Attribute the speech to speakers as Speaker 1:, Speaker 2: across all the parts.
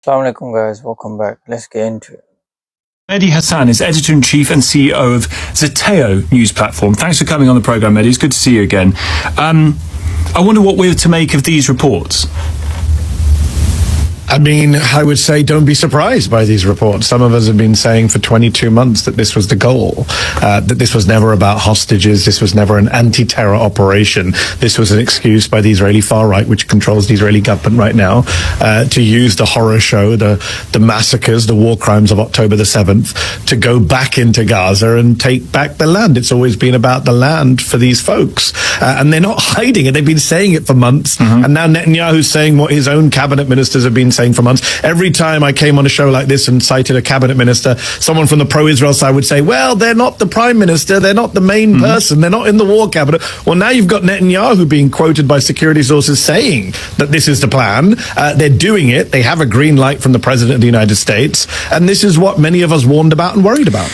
Speaker 1: Assalamu alaikum guys, welcome back. Let's get into it.
Speaker 2: Mehdi Hassan is editor-in-chief and CEO of Zeteo news platform. Thanks for coming on the program, Mehdi. It's good to see you again. I wonder what we're to make of these reports.
Speaker 3: I mean, I would say don't be surprised by these reports. Some of us have been saying for 22 months that this was the goal, that this was never about hostages. This was never an anti-terror operation. This was an excuse by the Israeli far right, which controls the Israeli government right now, to use the horror show, the massacres, the war crimes of October the 7th, to go back into Gaza and take back the land. It's always been about the land for these folks. And they're not hiding it. They've been saying it for months. Mm-hmm. And now Netanyahu's saying what his own cabinet ministers have been saying for months. Every time I came on a show like this and cited a cabinet minister, someone from the pro-Israel side would say, well, they're not the prime minister, they're not the main person, they're not in the war cabinet. Well, now you've got Netanyahu being quoted by security sources saying that this is the plan. They're doing it. They have a green light from the president of the United States. And this is what many of us warned about and worried about.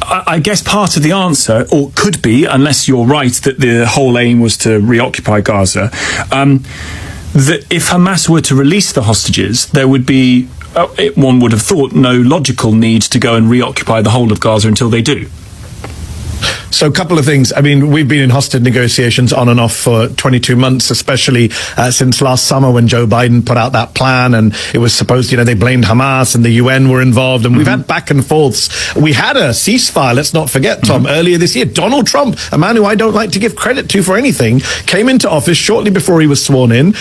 Speaker 2: I guess part of the answer, or could be, unless you're right, that the whole aim was to reoccupy Gaza, that if Hamas were to release the hostages, there would be, one would have thought, no logical need to go and reoccupy the whole of Gaza until they do.
Speaker 3: So a couple of things. I mean, we've been in hostage negotiations on and off for 22 months, especially since last summer when Joe Biden put out that plan and it was supposed, they blamed Hamas and the UN were involved and we've had back and forths. We had a ceasefire, let's not forget, Tom, earlier this year. Donald Trump, a man who I don't like to give credit to for anything, came into office shortly before he was sworn in,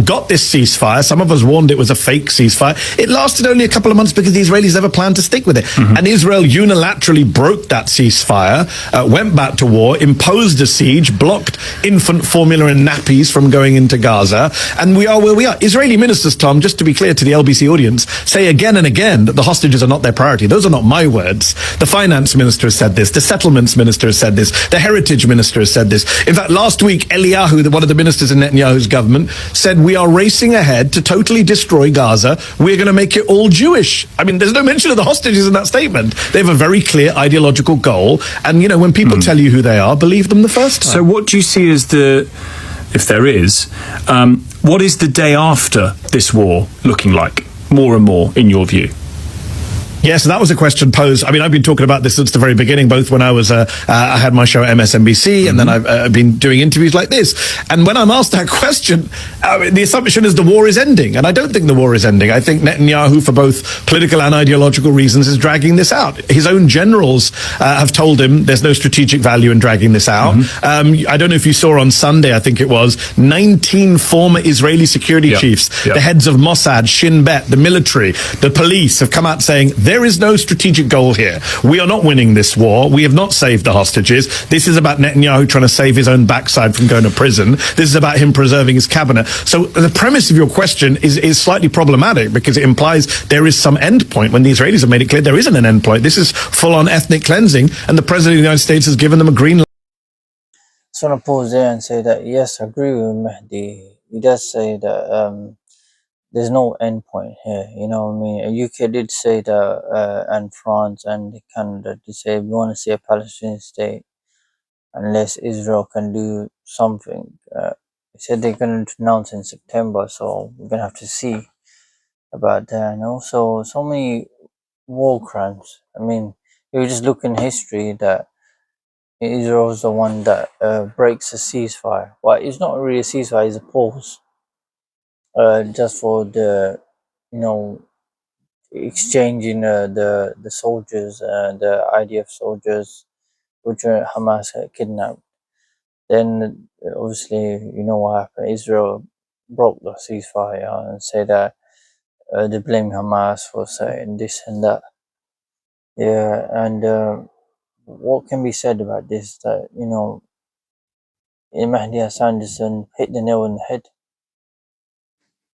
Speaker 3: got this ceasefire. Some of us warned it was a fake ceasefire. It lasted only a couple of months because the Israelis never planned to stick with it. And Israel unilaterally broke that ceasefire, went back to war, imposed a siege, blocked infant formula and nappies from going into Gaza, and we are where we are. Israeli ministers, Tom, just to be clear to the LBC audience, say again and again that the hostages are not their priority. Those are not my words. The finance minister has said this. The settlements minister has said this. The heritage minister has said this. In fact, last week, Eliyahu, one of the ministers in Netanyahu's government, said we are racing ahead to totally destroy Gaza. We're going to make it all Jewish. I mean, there's no mention of the hostages in that statement. They have a very clear ideological goal, and when people tell you who they are, believe them the first time.
Speaker 2: So what do you see as if there is, what is the day after this war looking like, more and more, in your view?
Speaker 3: Yes, that was a question posed. I mean, I've been talking about this since the very beginning, both when I was, I had my show at MSNBC, and then I've been doing interviews like this. And when I'm asked that question, the assumption is the war is ending. And I don't think the war is ending. I think Netanyahu, for both political and ideological reasons, is dragging this out. His own generals have told him there's no strategic value in dragging this out. I don't know if you saw on Sunday, I think it was, 19 former Israeli security chiefs, the heads of Mossad, Shin Bet, the military, the police, have come out saying, there is no strategic goal here. We are not winning this war. We have not saved the hostages. This is about Netanyahu trying to save his own backside from going to prison. This is about him preserving his cabinet. So the premise of your question is slightly problematic because it implies there is some end point when the Israelis have made it clear there isn't an end point. This is full-on ethnic cleansing, and the President of the United States has given them a green light.
Speaker 1: I just want to pause there and say that, yes, I agree with Mehdi. He does say that there's no end point here, UK did say that, and France and Canada did say we want to see a Palestinian state unless Israel can do something. They said they're going to announce in September, so we're going to have to see about that. And also, so many war crimes. I mean, if you just look in history that Israel's the one that breaks a ceasefire. Well, it's not really a ceasefire, it's a pause. Just for the, exchanging the soldiers, the IDF soldiers, which Hamas had kidnapped. Then, obviously, what happened. Israel broke the ceasefire and said that they blame Hamas for saying this and that. Yeah, and what can be said about this? That, Mehdi Hassan just hit the nail on the head.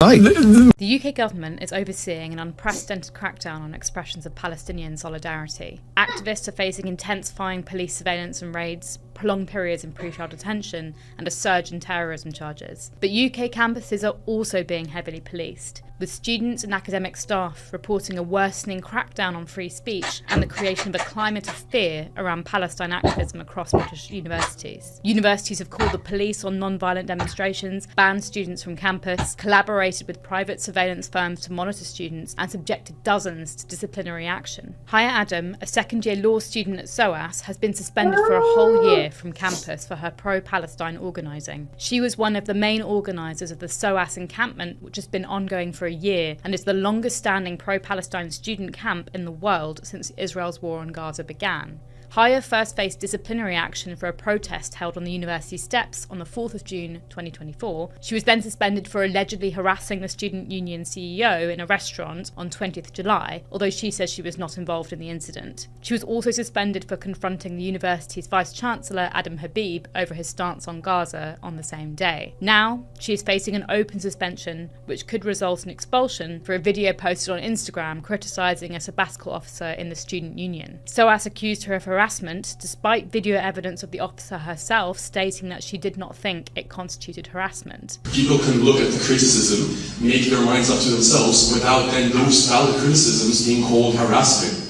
Speaker 4: The UK government is overseeing an unprecedented crackdown on expressions of Palestinian solidarity. Activists are facing intensifying police surveillance and raids, prolonged periods in pre-trial detention, and a surge in terrorism charges. But UK campuses are also being heavily policed, with students and academic staff reporting a worsening crackdown on free speech and the creation of a climate of fear around Palestine activism across British universities. Universities have called the police on non-violent demonstrations, banned students from campus, collaborated collaborated with private surveillance firms to monitor students and subjected dozens to disciplinary action. Haya Adam, a second-year law student at SOAS, has been suspended for a whole year from campus for her pro-Palestine organising. She was one of the main organisers of the SOAS encampment, which has been ongoing for a year and is the longest-standing pro-Palestine student camp in the world since Israel's war on Gaza began. Haya first faced disciplinary action for a protest held on the university steps on the 4th of June 2024. She was then suspended for allegedly harassing the student union CEO in a restaurant on 20th July, although she says she was not involved in the incident. She was also suspended for confronting the university's vice-chancellor Adam Habib over his stance on Gaza on the same day. Now, she is facing an open suspension, which could result in expulsion for a video posted on Instagram criticising a sabbatical officer in the student union. SOAS accused her of harassment despite video evidence of the officer herself stating that she did not think it constituted harassment.
Speaker 5: People can look at the criticism, make their minds up to themselves without then those valid criticisms being called harassment.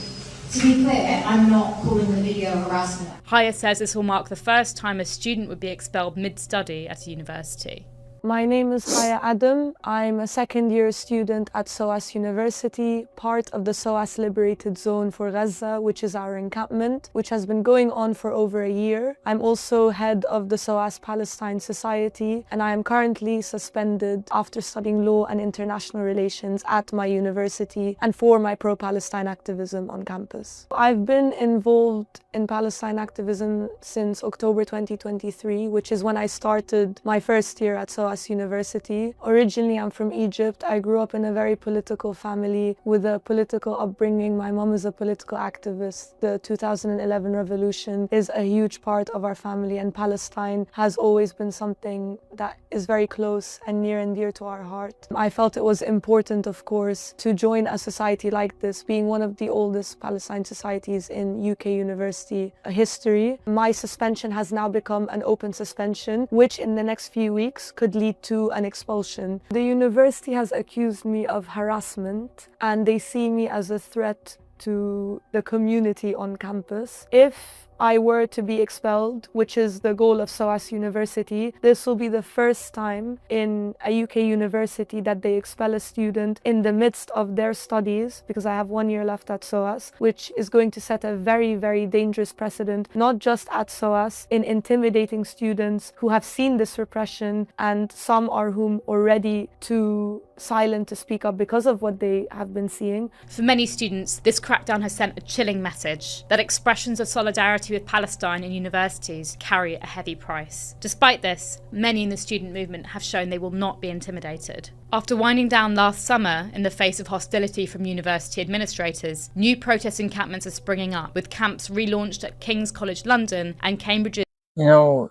Speaker 6: To be clear, I'm not calling the video harassment.
Speaker 4: Haya says this will mark the first time a student would be expelled mid-study at a university.
Speaker 7: My name is Haya Adam. I'm a second-year student at SOAS University, part of the SOAS Liberated Zone for Gaza, which is our encampment, which has been going on for over a year. I'm also head of the SOAS Palestine Society, and I am currently suspended after studying law and international relations at my university and for my pro-Palestine activism on campus. I've been involved in Palestine activism since October 2023, which is when I started my first year at SOAS University. Originally, I'm from Egypt. I grew up in a very political family with a political upbringing. My mom is a political activist. The 2011 revolution is a huge part of our family, and Palestine has always been something that is very close and near and dear to our heart. I felt it was important, of course, to join a society like this, being one of the oldest Palestine societies in UK university history. My suspension has now become an open suspension, which in the next few weeks could lead to an expulsion. The university has accused me of harassment, and they see me as a threat to the community on campus. If I were to be expelled, which is the goal of SOAS University, this will be the first time in a UK university that they expel a student in the midst of their studies, because I have 1 year left at SOAS, which is going to set a very, very dangerous precedent, not just at SOAS, in intimidating students who have seen this repression, and some are whom already too silent to speak up because of what they have been seeing.
Speaker 4: For many students, this crackdown has sent a chilling message that expressions of solidarity with Palestine in universities carry a heavy price. Despite this, many in the student movement have shown they will not be intimidated. After winding down last summer in the face of hostility from university administrators, new protest encampments are springing up, with camps relaunched at King's College London and Cambridge's.
Speaker 1: You know,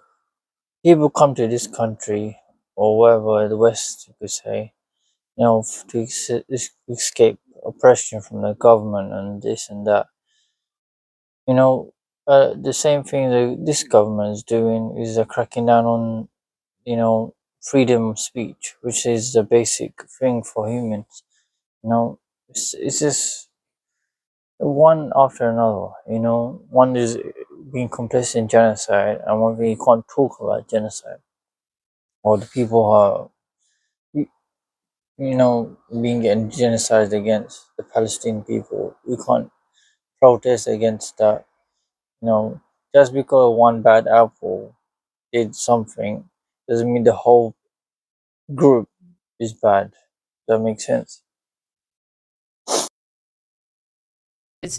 Speaker 1: people come to this country, or wherever, the West, you could say, you know, to escape oppression from the government and this and that. You know, the same thing that this government is doing is cracking down on, you know, freedom of speech, which is the basic thing for humans. You know, it's just one after another. You know, one is being complicit in genocide, and one thing you can't talk about genocide, or the people who are, you know, being genocided against the Palestinian people. We can't protest against that. You know, just because one bad apple did something doesn't mean the whole group is bad. Does that make sense?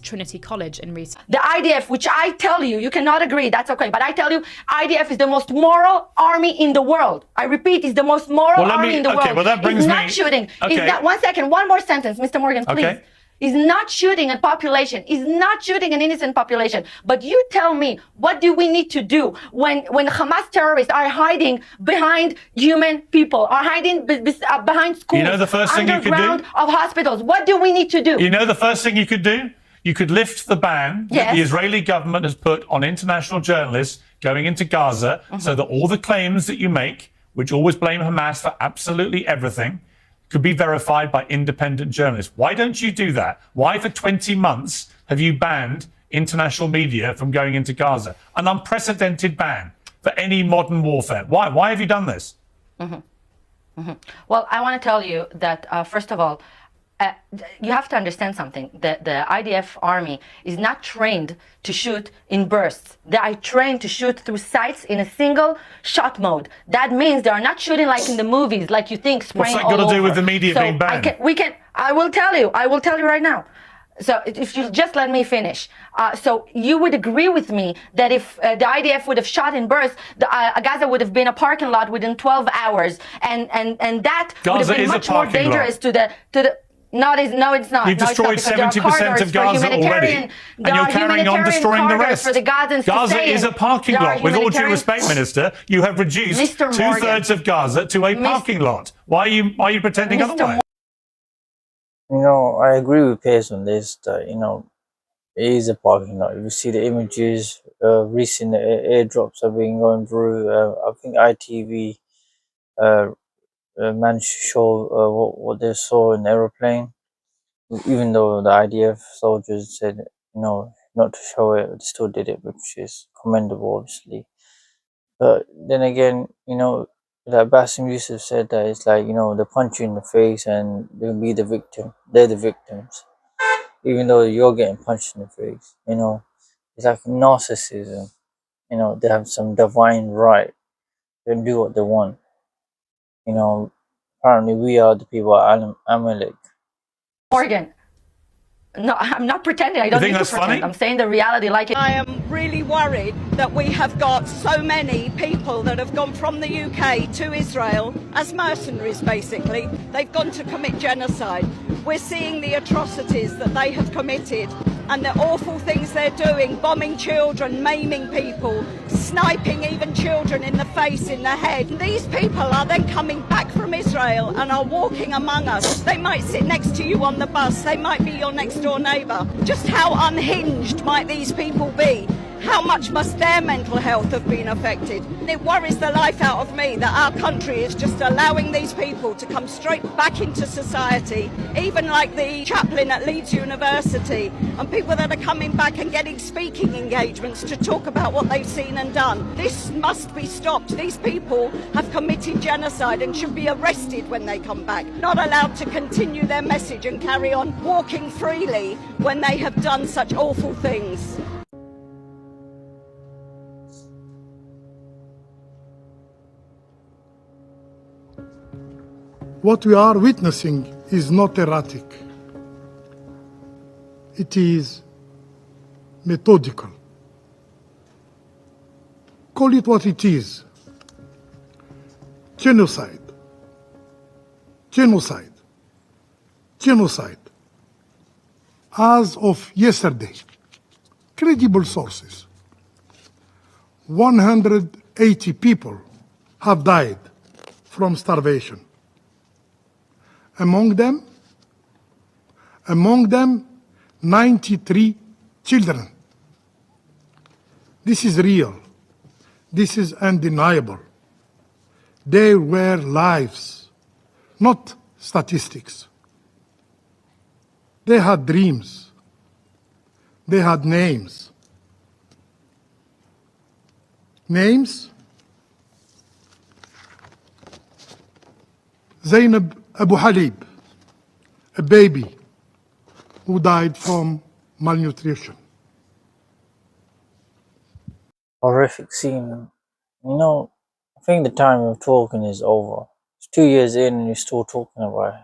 Speaker 4: Trinity College in recent.
Speaker 8: The IDF, which I tell you, you cannot agree, that's okay, but I tell you, IDF is the most moral army in the world. I repeat, it's the most moral army in the world.
Speaker 2: Well, that brings
Speaker 8: it's
Speaker 2: me.
Speaker 8: not shooting.
Speaker 2: Okay.
Speaker 8: It's not, one second, one more sentence, Mr. Morgan, please.
Speaker 2: Okay.
Speaker 8: Is not shooting a population, is not shooting an innocent population. But you tell me, what do we need to do when Hamas terrorists are hiding behind human people, are hiding behind schools,
Speaker 2: You know the first thing you could do?
Speaker 8: underground of hospitals? What do we need to do?
Speaker 2: You know the first thing you could do? You could lift the ban that
Speaker 8: Yes.
Speaker 2: the Israeli government has put on international journalists going into Gaza, so that all the claims that you make, which always blame Hamas for absolutely everything, could be verified by independent journalists. Why don't you do that? Why for 20 months have you banned international media from going into Gaza? An unprecedented ban for any modern warfare. Why have you done this?
Speaker 8: Well, I want to tell you that, first of all, you have to understand something. The IDF army is not trained to shoot in bursts. They are trained to shoot through sights in a single shot mode. That means they are not shooting like in the movies, like you think, spraying all over.
Speaker 2: What's that got to do with the media being banned?
Speaker 8: I will tell you right now. So if you just let me finish. So you would agree with me that if the IDF would have shot in bursts, Gaza would have been a parking lot within 12 hours. And that would have been much more dangerous to the No, it's not.
Speaker 2: You've destroyed 70% of Gaza already, and you're carrying on destroying the rest. Gaza is a parking lot. With all due respect, Minister, you have reduced two-thirds of Gaza to a parking lot. Why are you pretending otherwise?
Speaker 1: I agree with Pace on this. That it is a parking lot. You see the images. Recent airdrops have been going through. I think ITV managed to show what they saw in the aeroplane, even though the IDF soldiers said not to show it. They still did it, which is commendable, obviously. But then again, like Bassem Youssef said that it's like they punch you in the face and they'll be the victim. They're the victims, even though you're getting punched in the face. It's like narcissism. They have some divine right. They can do what they want. Apparently we are the people at Amalek.
Speaker 8: Morgan, no, I'm not pretending. I don't need to pretend. Funny? I'm saying the reality like it.
Speaker 9: I am really worried that we have got so many people that have gone from the UK to Israel as mercenaries, basically. They've gone to commit genocide. We're seeing the atrocities that they have committed and the awful things they're doing, bombing children, maiming people, sniping even children in the face, in the head. These people are then coming back from Israel and are walking among us. They might sit next to you on the bus. They might be your next door neighbour. Just how unhinged might these people be? How much must their mental health have been affected? It worries the life out of me that our country is just allowing these people to come straight back into society, even like the chaplain at Leeds University, and people that are coming back and getting speaking engagements to talk about what they've seen and done. This must be stopped. These people have committed genocide and should be arrested when they come back, not allowed to continue their message and carry on walking freely when they have done such awful things.
Speaker 10: What we are witnessing is not erratic. It is methodical. Call it what it is. Genocide. Genocide. Genocide. As of yesterday, credible sources, 180 people have died from starvation. Among them, 93 children. This is real. This is undeniable. They were lives, not statistics. They had dreams. They had names. Names? Zainab Abu Halib, a baby who died from malnutrition.
Speaker 1: Horrific scene. I think the time of talking is over. It's 2 years in and you're still talking about it.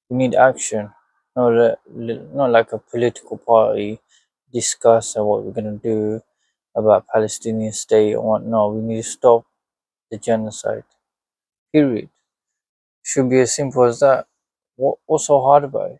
Speaker 1: We need action. Not like a political party discuss what we're going to do about Palestinian state or what. No, we need to stop the genocide. Period. Should be as simple as that. What's so hard about it?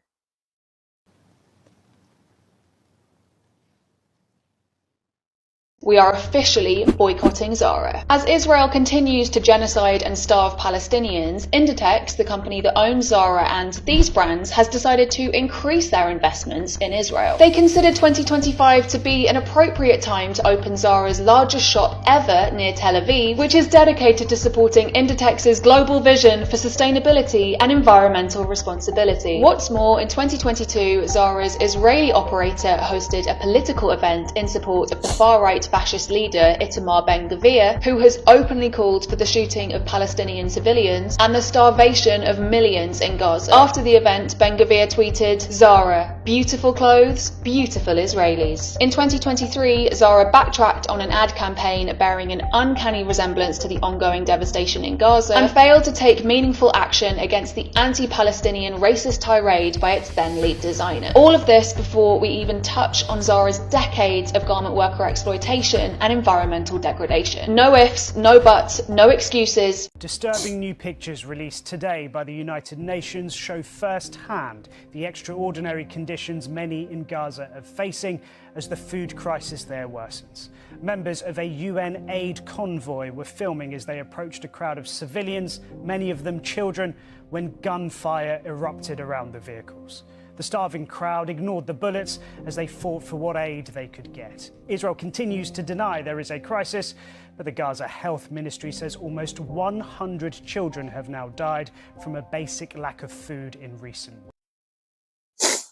Speaker 11: We are officially boycotting Zara. As Israel continues to genocide and starve Palestinians, Inditex, the company that owns Zara and these brands, has decided to increase their investments in Israel. They consider 2025 to be an appropriate time to open Zara's largest shop ever near Tel Aviv, which is dedicated to supporting Inditex's global vision for sustainability and environmental responsibility. What's more, in 2022, Zara's Israeli operator hosted a political event in support of the far-right fascist leader Itamar Ben-Gvir, who has openly called for the shooting of Palestinian civilians and the starvation of millions in Gaza. After the event, Ben-Gvir tweeted, "Zara, beautiful clothes, beautiful Israelis." In 2023, Zara backtracked on an ad campaign bearing an uncanny resemblance to the ongoing devastation in Gaza and failed to take meaningful action against the anti-Palestinian racist tirade by its then lead designer. All of this before we even touch on Zara's decades of garment worker exploitation and environmental degradation. No ifs, no buts, no excuses.
Speaker 12: Disturbing new pictures released today by the United Nations show firsthand the extraordinary conditions many in Gaza are facing as the food crisis there worsens. Members of a UN aid convoy were filming as they approached a crowd of civilians, many of them children, when gunfire erupted around the vehicles. The starving crowd ignored the bullets as they fought for what aid they could get. Israel continues to deny there is a crisis, but the Gaza Health Ministry says almost 100 children have now died from a basic lack of food in recent weeks.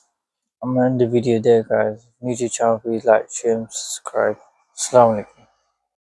Speaker 1: I'm gonna end the video there, guys. New to channel, please like, share, and subscribe. Assalamu alaikum.